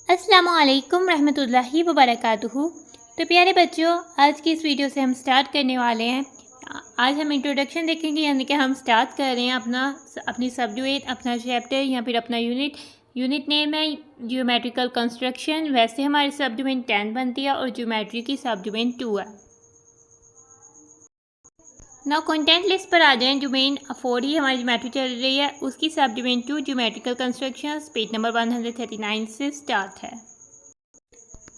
अस्सलामुअलैकुम रहमतुल्लाहि वबरकातुहू। तो प्यारे बच्चों, आज की इस वीडियो से हम स्टार्ट करने वाले हैं। आज हम इंट्रोडक्शन देखेंगे, यानी कि हम स्टार्ट कर रहे हैं अपनी सब्जेक्ट, अपना चैप्टर या फिर अपना यूनिट नेम है ज्योमेट्रिकल कंस्ट्रक्शन। वैसे हमारी सब डोमेन 10 बनती है और ज्योमेट्री की सब डोमेन 2 है। नाउ कंटेंट लिस्ट पर आ जाएं। डोमेन 4 ही हमारी ज्योमेट्री चल रही है, उसकी सब domain 2 geometrical constructions page number 139 से स्टार्ट है।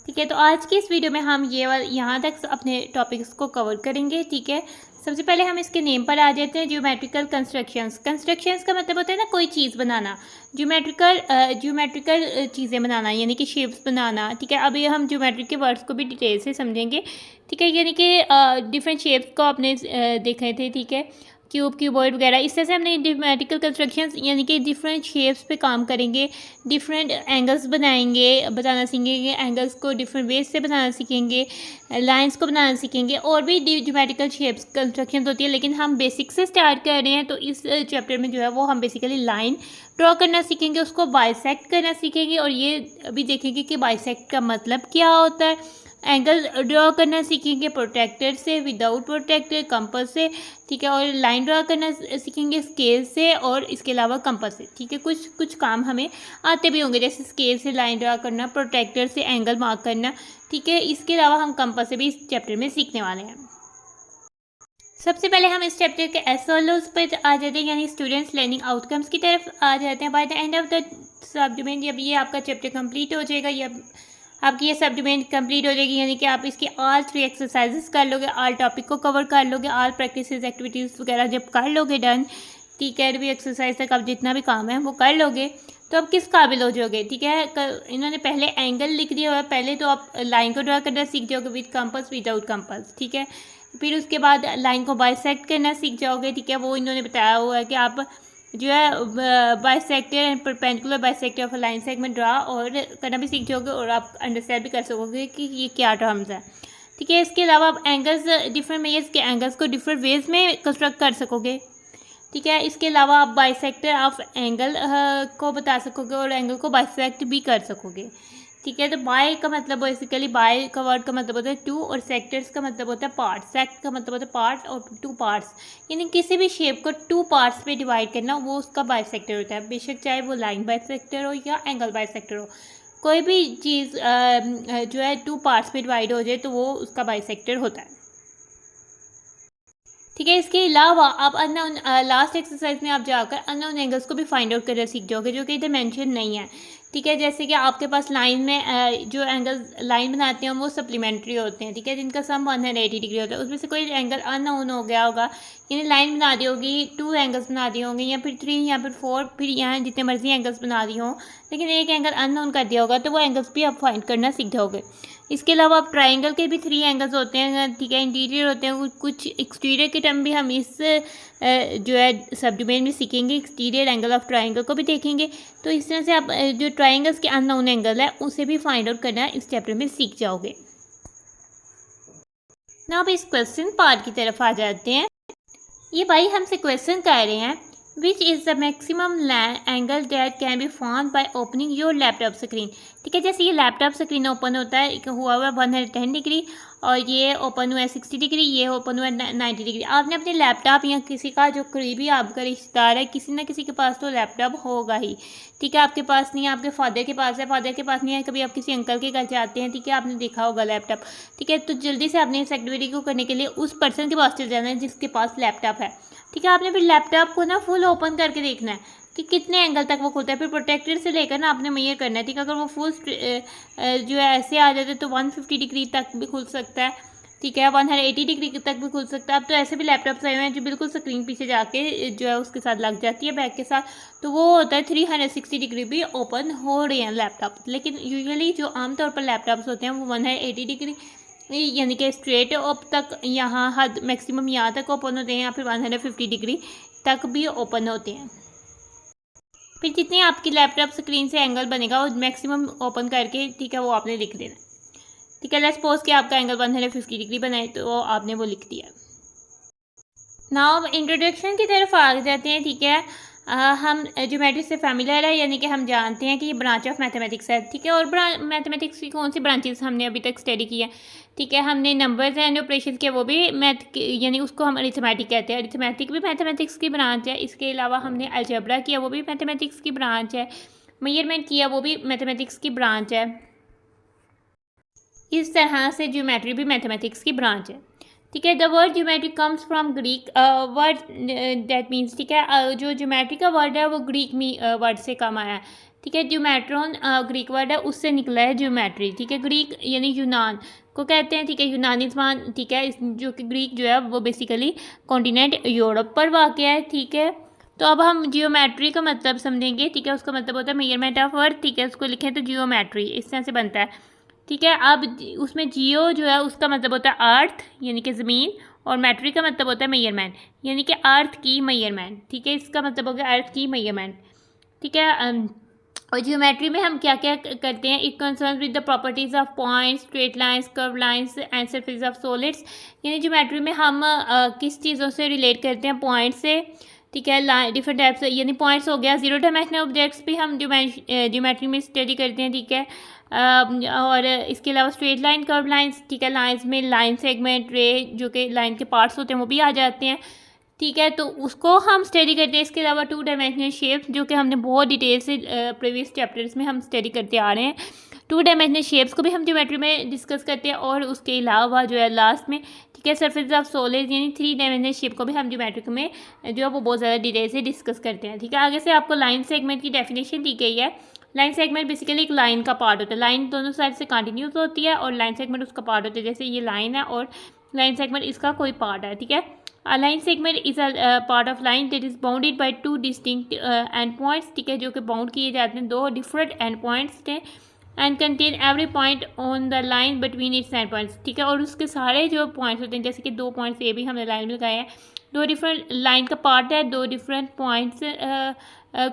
ठीक है, तो आज की इस वीडियो में हम यहाँ तक अपने टॉपिक्स को कवर करेंगे। ठीक है, सबसे पहले हम इसके नेम पर आ जाते हैं। ज्योमेट्रिकल कंस्ट्रक्शंस का मतलब होता है ना कोई चीज़ बनाना, ज्योमेट्रिकल चीज़ें बनाना, यानी कि शेप्स बनाना। ठीक है, अभी हम ज्योमेट्री के वर्ड्स को भी डिटेल से समझेंगे। ठीक है, यानी कि डिफरेंट शेप्स को आपने देखे थे। ठीक है, क्यूबॉइड वगैरह, इस तरह से हमने ज्योमेट्रिकल कंस्ट्रक्शंस यानी कि डिफरेंट शेप्स पे काम करेंगे, डिफरेंट एंगल्स बनाना सीखेंगे, एंगल्स को डिफरेंट वेज से बनाना सीखेंगे, लाइंस को बनाना सीखेंगे, और भी ज्योमेट्रिकल शेप्स कंस्ट्रक्शंस होती है। लेकिन हम बेसिक से स्टार्ट कर रहे हैं, तो इस चैप्टर में जो है वो हम बेसिकली लाइन ड्रॉ करना सीखेंगे, उसको बाइसेक्ट करना सीखेंगे, और ये भी देखेंगे कि बाइसेक्ट का मतलब क्या होता है। एंगल ड्रॉ करना सीखेंगे प्रोट्रैक्टर से, विदाउट प्रोट्रैक्टर, कंपास से। ठीक है, और लाइन ड्रॉ करना सीखेंगे स्केल से और इसके अलावा कंपास से। ठीक है, कुछ काम हमें आते भी होंगे, जैसे स्केल से लाइन ड्रॉ करना, प्रोट्रैक्टर से एंगल मार्क करना। ठीक है, इसके अलावा हम कंपास से भी इस चैप्टर में सीखने वाले हैं। सबसे पहले हम इस चैप्टर के एसओएलओज पर आ जाते हैं, यानी स्टूडेंट्स लर्निंग आउटकम्स की तरफ आ जाते हैं। By the end of the sub domain, जब ये आपका चैप्टर कंप्लीट हो जाएगा, या आपकी ये सब डोमेन कंप्लीट हो जाएगी, यानी कि आप इसकी ऑल 3 एक्सरसाइजेस कर लोगे, ऑल टॉपिक को कवर कर लोगे, ऑल प्रैक्टिस एक्टिविटीज़ वगैरह जब कर लोगे डन, ठीक है, भी एक्सरसाइज तक आप जितना भी काम है वो कर लोगे, तो आप किस काबिल हो जाओगे। ठीक है, इन्होंने पहले एंगल लिख दिया हुआ है, पहले तो आप लाइन को ड्रा करना सीख जाओगे विद कंपास, विदाउट कंपास। ठीक है, फिर उसके बाद लाइन को बाइसेक्ट करना सीख जाओगे। ठीक है, वो इन्होंने बताया हुआ है कि आप जो है bisector and perpendicular bisector of line segment draw और करना भी सीख जाओगे, और आप अंडरस्टैंड भी कर सकोगे कि ये क्या टर्म्स है। ठीक है, इसके अलावा आप एंगल्स, डिफरेंट मेजर्स के एंगल्स को डिफरेंट वेज में कंस्ट्रक्ट कर सकोगे। ठीक है, इसके अलावा आप बाइसेक्टर ऑफ एंगल को बता सकोगे और एंगल को बाइसेक्ट भी कर सकोगे। ठीक है, तो बाय का मतलब बेसिकली, बाय का वर्ड का मतलब होता है टू, और सेक्टर्स का मतलब होता है पार्ट। सेक्ट का मतलब होता है पार्ट, और टू पार्ट्स, यानी किसी भी शेप को 2 पार्ट्स में डिवाइड करना, वो उसका बाइसेक्टर होता है। बेशक चाहे वो लाइन बाइसेक्टर हो या एंगल बाइसेक्टर हो, कोई भी चीज़ जो है 2 पार्ट्स में डिवाइड हो जाए तो वो उसका बाइसेक्टर होता है। ठीक है, इसके अलावा आप अननोन लास्ट एक्सरसाइज में आप जाकर अननोन एंगल्स को भी फाइंड आउट करना सीख जाओगे, जो कि इधर मेंशन नहीं है। ठीक है, जैसे कि आपके पास लाइन में जो एंगल लाइन बनाते हैं वो सप्लीमेंट्री होते हैं। ठीक है, जिनका सम 180 डिग्री होता है, उसमें से कोई एंगल अननोन हो गया होगा, यानी लाइन बना दी होगी, 2 एंगल्स बना दिए होंगे, या फिर 3 या फिर 4, फिर यहाँ जितने मर्जी एंगल्स बना दिए हों, लेकिन एक एंगल अननोन कर दिया होगा, तो वो एंगल्स भी आप फाइंड करना सीख जाओगे। इसके अलावा आप ट्राइंगल के भी 3 एंगल्स होते हैं। ठीक है, इंटीरियर होते हैं, कुछ एक्सटीरियर के टर्म भी हम इस जो है सब डोमेन में सीखेंगे। एक्सटीरियर एंगल ऑफ ट्राइंगल को भी देखेंगे। तो इस तरह से आप जो ट्राइंगल्स के अननोन एंगल है उसे भी फाइंड आउट करना इस चैप्टर में सीख जाओगे। ना अब इस क्वेश्चन पार्ट की तरफ आ जाते हैं। ये भाई हमसे क्वेश्चन कर रहे हैं, which is the maximum angle that can be found by opening your laptop screen. ठीक है, जैसे ये लैपटॉप स्क्रीन ओपन होता है, हुआ हुआ 110 डिग्री, और ये ओपन हुआ है 60 डिग्री, ये ओपन हुआ है 90 डिग्री। आपने अपने लैपटॉप या किसी का जो करीबी आपका रिश्तेदार है, किसी ना किसी के पास तो लैपटॉप होगा ही। ठीक है, आपके पास नहीं है, आपके फादर के पास है, फादर के पास नहीं है, कभी आप किसी अंकल के घर जाते हैं, ठीक है, आपने देखा होगा लैपटॉप। ठीक है, तो जल्दी से आपने इस एक्टिविटी को करने के लिए उस पर्सन के पास चल जाना है जिसके पास लैपटॉप है। ठीक है, आपने फिर लैपटॉप को ना फुल ओपन करके देखना है कि कितने एंगल तक वो खुलता है। फिर प्रोटेक्टर से लेकर ना आपने मेजर करना है। ठीक है, अगर वो फुल जो है ऐसे आ जाते तो 150 डिग्री तक भी खुल सकता है। ठीक है, 180 डिग्री तक भी खुल सकता है। अब तो ऐसे भी लैपटॉप्स आए हुए हैं जो बिल्कुल स्क्रीन पीछे जाके जो है उसके साथ लग जाती है बैक के साथ, तो वो होता है 360 डिग्री भी ओपन हो रहे हैं लैपटॉप। लेकिन यूजुअली जो आमतौर पर लैपटॉप्स होते हैं वो 180 डिग्री यानी कि स्ट्रेट अप तक, यहाँ हद मैक्सिमम यहाँ तक ओपन होते हैं, या फिर 150 डिग्री तक भी ओपन होते हैं। फिर जितनी आपकी लैपटॉप स्क्रीन से एंगल बनेगा वो मैक्सिमम ओपन करके, ठीक है, वो आपने लिख देना। ठीक है, लेट्स सपोज कि आपका एंगल 150 डिग्री बनाए, तो आपने वो लिख दिया। नाउ अब इंट्रोडक्शन की तरफ आ जाते हैं। ठीक है, हम ज्योमेट्री से फेमिलियर है, यानी कि हम जानते हैं कि ये ब्रांच ऑफ मैथमेटिक्स है, ठीक है। और मैथमेटिक्स की कौन सी ब्रांचेस हमने अभी तक स्टडी की है, ठीक है। हमने नंबर्स एंड ऑपरेशन के, वो भी मैथ यानी उसको हम अरिथमेटिक कहते हैं, अरिथमेटिक भी मैथमेटिक्स की ब्रांच है। इसके अलावा हमने अलजेब्रा किया, वो भी मैथमेटिक्स की ब्रांच है। मेजरमेंट किया, वो भी मैथमेटिक्स की ब्रांच है। इस तरह से ज्योमेट्री भी मैथमेटिक्स की ब्रांच है, ठीक है। The word geometry comes from Greek word that means, ठीक है, जो ज्योमेट्री का वर्ड है वो ग्रीक वर्ड से कम आया है, ठीक है। ज्योमेट्रॉन ग्रीक वर्ड है, उससे निकला है ज्योमेट्री, ठीक है। ग्रीक यानी यूनान को कहते हैं, ठीक है, यूनानी ज़बान, ठीक है, जो कि ग्रीक जो है वो बेसिकली कॉन्टिनेंट यूरोप पर वाक़ है, ठीक है। तो अब हम जियोमेट्री का मतलब समझेंगे, ठीक है। उसका मतलब होता है मेजरमेंट ऑफ अर्थ, ठीक है। उसको लिखें तो जियोमेट्री इस तरह से बनता है, ठीक है। अब उसमें जियो जो है उसका मतलब होता है अर्थ यानी कि ज़मीन, और मैट्री का मतलब होता है मेजरमेंट यानी कि अर्थ की मेजरमेंट, ठीक है। इसका मतलब हो गया अर्थ की मेजरमेंट, ठीक है। और जियोमेट्री में हम क्या क्या करते हैं, it concern with the properties of points, straight lines, curve lines and surface of solids. यानी जियोमेट्री में हम किस चीज़ों से रिलेट करते हैं, पॉइंट से, ठीक है। डिफरेंट टाइप्स यानी पॉइंट्स हो गया, जीरो डायमेंशनल ऑब्जेक्ट्स भी हम ज्योमेट्री में स्टडी करते हैं, ठीक है। और इसके अलावा स्ट्रेट लाइन, कर्व लाइंस, ठीक है। लाइंस में लाइन सेगमेंट, रे, जो कि लाइन के पार्ट्स होते हैं वो भी आ जाते हैं, ठीक है। तो उसको हम स्टडी करते हैं। इसके अलावा टू डायमेंशनल शेप्स, जो कि हमने बहुत डिटेल से प्रीवियस चैप्टर्स में हम स्टडी करते आ रहे हैं। टू डायमेंशनल शेप्स को भी हम ज्योमेट्री में डिस्कस करते हैं, और उसके अलावा जो है लास्ट में, ठीक है, सरफेस ऑफ सॉलिड यानी थ्री डायमेंशनल शेप को भी हम ज्योमेट्री में जो है वो बहुत ज़्यादा डिटेल से डिस्कस करते हैं, ठीक है। आगे से आपको लाइन सेगमेंट की डेफिनेशन दी गई है। लाइन सेगमेंट बेसिकली एक लाइन का पार्ट होता है, लाइन दोनों साइड से कंटिन्यूस होती है और लाइन सेगमेंट उसका पार्ट होता है। जैसे ये लाइन है और लाइन सेगमेंट इसका कोई पार्ट है, ठीक है। A line segment is a part of line that is bounded by two distinct end points, ठीक है, जो कि बाउंड किए जाते हैं दो डिफरेंट एंड पॉइंट्स थे, and contain every point on the line between its and points, ठीक है। और उसके सारे जो पॉइंट्स होते हैं, जैसे कि दो पॉइंट्स ए भी हमने लाइन में लगाए हैं, दो डिफरेंट लाइन का पार्ट है, दो डिफरेंट पॉइंट्स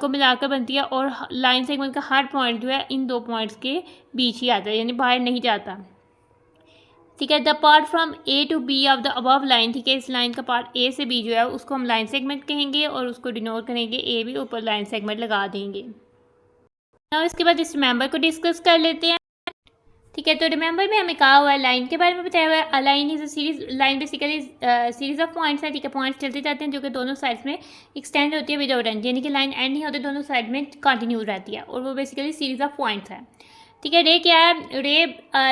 को मिलाकर बनती है, और लाइन सेगमेंट का हर पॉइंट जो है इन दो पॉइंट्स के बीच ही आता है, यानी बाहर नहीं जाता, ठीक है। The part from A to B of the above line, ठीक है, इस लाइन का पार्ट ए से बी जो है उसको हम लाइन सेगमेंट कहेंगे, और उसको डिनोट करेंगे ए भी, ऊपर लाइन सेगमेंट लगा देंगे। और इसके बाद इस रिमेंबर को डिस्कस कर लेते हैं, ठीक है। तो रिमेंबर में हमें कहा हुआ है, लाइन के बारे में बताया हुआ है। A line is a series, line basically series of points है, ठीक है। पॉइंट्स चलते जाते हैं जो कि दोनों साइड्स में एक्सटेंड होती है विदाउट एंड, यानी कि लाइन एंड नहीं होती, दोनों साइड में कंटिन्यू रहती है, और वो बेसिकली सीरीज ऑफ पॉइंट्स है, ठीक है। रे क्या है, रे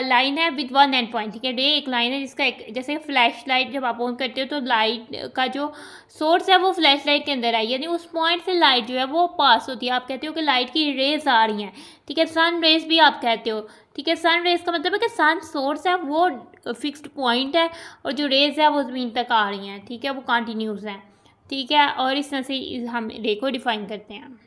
लाइन है विद वन एंड पॉइंट, ठीक है। रे एक लाइन है जिसका एक, जैसे फ्लैश लाइट जब आप ऑन करते हो तो लाइट का जो सोर्स है वो फ्लैश लाइट के अंदर है, यानी उस पॉइंट से लाइट जो है वो पास होती है। आप कहते हो कि लाइट की रेज आ रही हैं, ठीक है। सन रेज भी आप कहते हो, ठीक है। सन रेज का मतलब है कि सन सोर्स है वो फिक्स्ड पॉइंट है, और जो रेज है वो ज़मीन तक आ रही हैं, ठीक है, वो कंटिन्यूस हैं, ठीक है। और इस तरह से हम रे को डिफाइन करते हैं,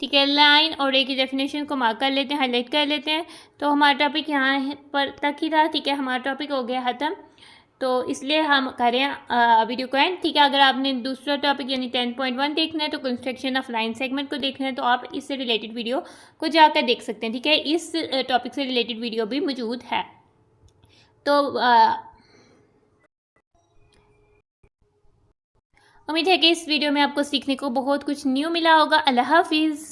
ठीक है। लाइन और रे की डेफिनेशन को मार्क कर लेते हैं, हाईलाइट कर लेते हैं। तो हमारा टॉपिक यहाँ पर तक ही था, ठीक है। हमारा टॉपिक हो गया ख़त्म, तो इसलिए हम करें वीडियो को एंड, ठीक है। अगर आपने दूसरा टॉपिक यानी 10.1 देखना है, तो कंस्ट्रक्शन ऑफ लाइन सेगमेंट को देखना है, तो आप इससे रिलेटेड वीडियो को जाकर देख सकते हैं, ठीक है। इस टॉपिक से रिलेटेड वीडियो भी मौजूद है। तो उम्मीद है कि इस वीडियो में आपको सीखने को बहुत कुछ न्यू मिला होगा। अल्लाह हाफिज़।